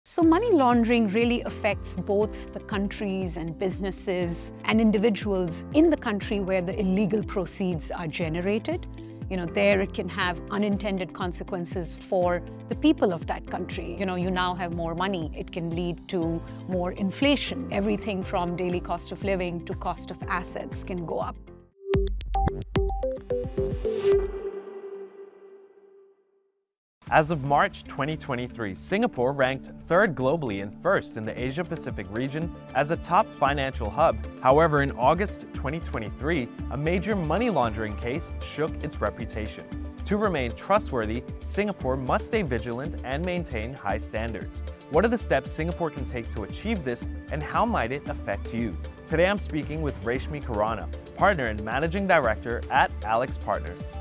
So money laundering really affects both the countries and businesses and individuals in the country where the illegal proceeds are generated. There it can have unintended consequences for the people of that country. You now have more money. It can lead to more inflation. Everything from daily cost of living to cost of assets can go up. As of March 2023, Singapore ranked third globally and first in the Asia-Pacific region as a top financial hub. However, in August 2023, a major money laundering case shook its reputation. To remain trustworthy, Singapore must stay vigilant and maintain high standards. What are the steps Singapore can take to achieve this, and how might it affect you? Today I'm speaking with Reshmi Khurana, partner and managing director at Alex Partners.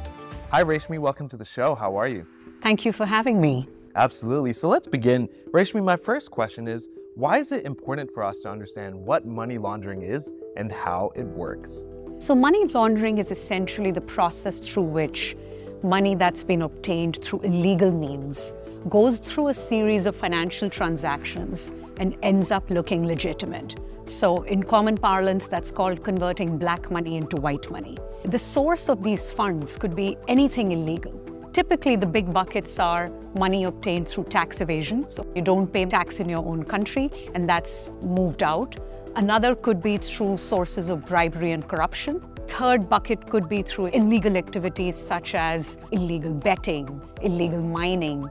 Hi Reshmi, welcome to the show. How are you? Thank you for having me. Absolutely. So let's begin. Reshmi, my first question is, why is it important for us to understand what money laundering is and how it works? So money laundering is essentially the process through which money that's been obtained through illegal means goes through a series of financial transactions and ends up looking legitimate. So in common parlance, that's called converting black money into white money. The source of these funds could be anything illegal. Typically, the big buckets are money obtained through tax evasion. So you don't pay tax in your own country, and that's moved out. Another could be through sources of bribery and corruption. Third bucket could be through illegal activities such as illegal betting, illegal mining.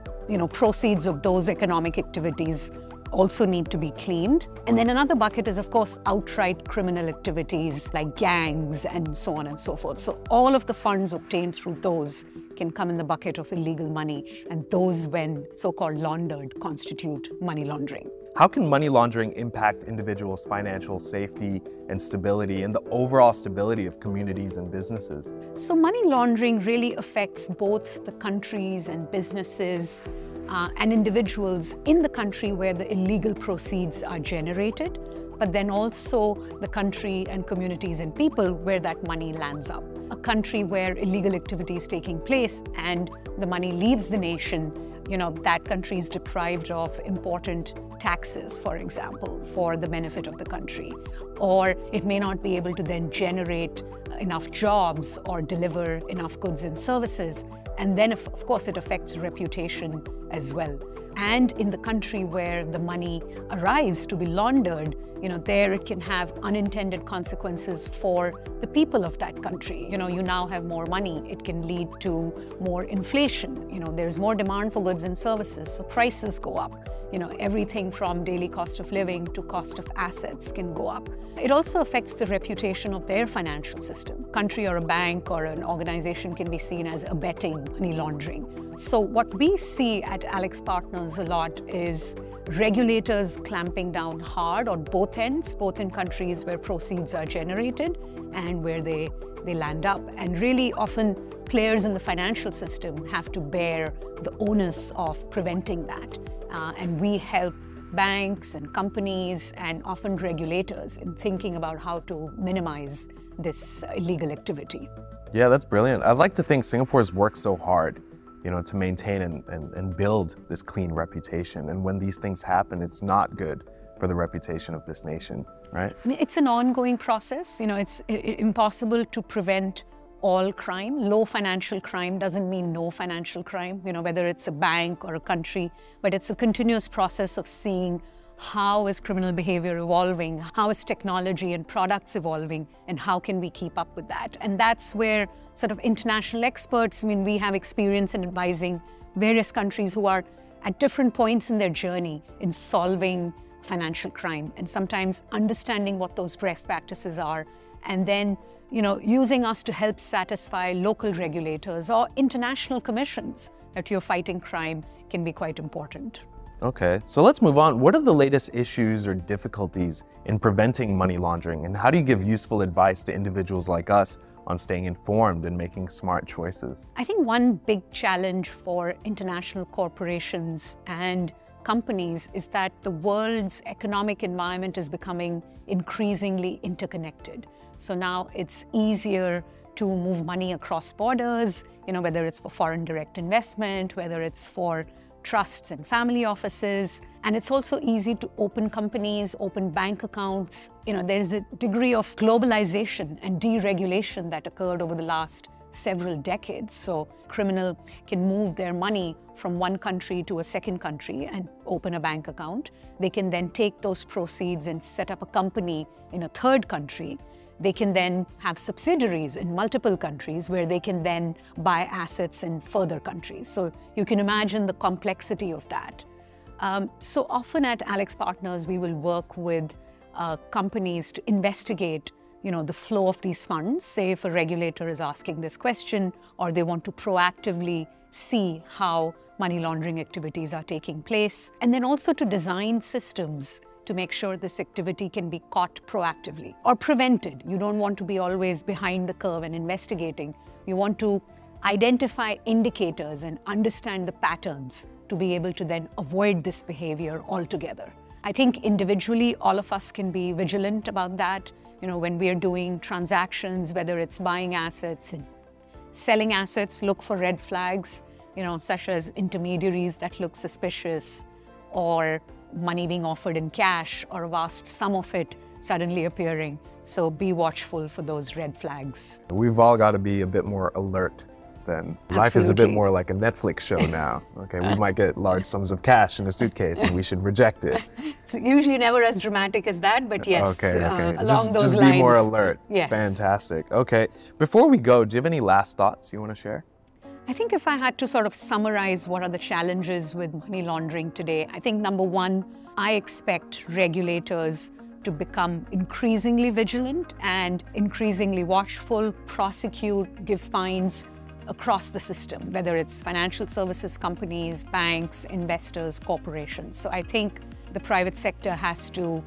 Proceeds of those economic activities also need to be cleaned. And then another bucket is, of course, outright criminal activities like gangs and so on and so forth. So all of the funds obtained through those can come in the bucket of illegal money, and those, when so-called laundered, constitute money laundering. How can money laundering impact individuals' financial safety and stability and the overall stability of communities and businesses? So money laundering really affects both the countries and businesses and individuals in the country where the illegal proceeds are generated, but then also the country and communities and people where that money lands up. A country where illegal activity is taking place and the money leaves the nation, that country is deprived of important taxes, for example, for the benefit of the country. Or it may not be able to then generate enough jobs or deliver enough goods and services. And then, of course, it affects reputation as well. And in the country where the money arrives to be laundered, there it can have unintended consequences for the people of that country. You now have more money. It can lead to more inflation. There's more demand for goods and services, so prices go up. Everything from daily cost of living to cost of assets can go up. It also affects the reputation of their financial system. A country or a bank or an organization can be seen as abetting money laundering. So what we see at Alex Partners a lot is regulators clamping down hard on both ends, both in countries where proceeds are generated and where they land up. And really often players in the financial system have to bear the onus of preventing that. And we help banks and companies and often regulators in thinking about how to minimize this illegal activity. Yeah, that's brilliant. I'd like to think Singapore's worked so hard, to maintain and build this clean reputation. And when these things happen, it's not good for the reputation of this nation, right? I mean, it's an ongoing process. It's impossible to prevent all crime. Low financial crime doesn't mean no financial crime, whether it's a bank or a country, but it's a continuous process of seeing how is criminal behavior evolving, how is technology and products evolving, and how can we keep up with that. And that's where sort of international experts, we have experience in advising various countries who are at different points in their journey in solving financial crime, and sometimes understanding what those best practices are, and then using us to help satisfy local regulators or international commissions that you're fighting crime can be quite important. Okay, so let's move on. What are the latest issues or difficulties in preventing money laundering, and how do you give useful advice to individuals like us on staying informed and making smart choices? I think one big challenge for international corporations and companies is that the world's economic environment is becoming increasingly interconnected. So now it's easier to move money across borders, whether it's for foreign direct investment, whether it's for trusts and family offices. And it's also easy to open companies, open bank accounts. There's a degree of globalization and deregulation that occurred over the last several decades. So criminal can move their money from one country to a second country and open a bank account. They can then take those proceeds and set up a company in a third country. They can then have subsidiaries in multiple countries where they can then buy assets in further countries. So you can imagine the complexity of that. So often at Alex Partners, we will work with companies to investigate the flow of these funds. Say if a regulator is asking this question, or they want to proactively see how money laundering activities are taking place, and then also to design systems to make sure this activity can be caught proactively or prevented. You don't want to be always behind the curve and investigating. You want to identify indicators and understand the patterns to be able to then avoid this behavior altogether. I think individually, all of us can be vigilant about that. When we are doing transactions, whether it's buying assets and selling assets, look for red flags, such as intermediaries that look suspicious, or money being offered in cash, or a vast sum of it suddenly appearing. So be watchful for those red flags. We've all got to be a bit more alert then. Life is a bit more like a Netflix show now. Okay, we might get large sums of cash in a suitcase and we should reject it. It's usually never as dramatic as that, but yes, okay. Along those just lines. Be more alert. Yes. Fantastic. Okay, before we go, do you have any last thoughts you want to share? I think if I had to sort of summarize what are the challenges with money laundering today, I think number one, I expect regulators to become increasingly vigilant and increasingly watchful, prosecute, give fines across the system, whether it's financial services companies, banks, investors, corporations. So I think the private sector has to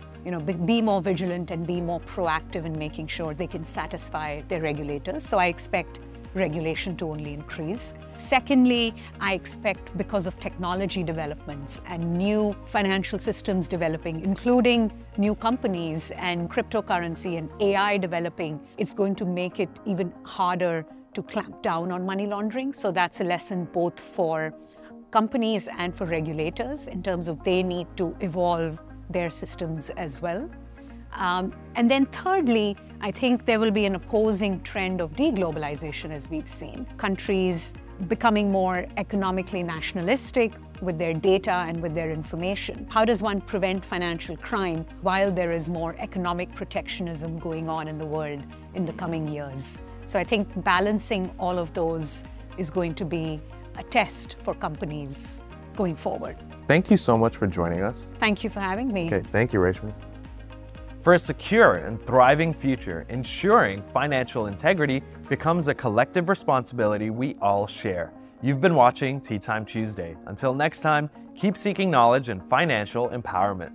be more vigilant and be more proactive in making sure they can satisfy their regulators. So I expect regulation to only increase. Secondly, I expect, because of technology developments and new financial systems developing, including new companies and cryptocurrency and AI developing, it's going to make it even harder to clamp down on money laundering. So that's a lesson both for companies and for regulators in terms of they need to evolve their systems as well. And then thirdly, I think there will be an opposing trend of deglobalization, as we've seen. Countries becoming more economically nationalistic with their data and with their information. How does one prevent financial crime while there is more economic protectionism going on in the world in the coming years? So I think balancing all of those is going to be a test for companies going forward. Thank you so much for joining us. Thank you for having me. Okay, thank you, Reshmi. For a secure and thriving future, ensuring financial integrity becomes a collective responsibility we all share. You've been watching Teatime Tuesday. Until next time, keep seeking knowledge and financial empowerment.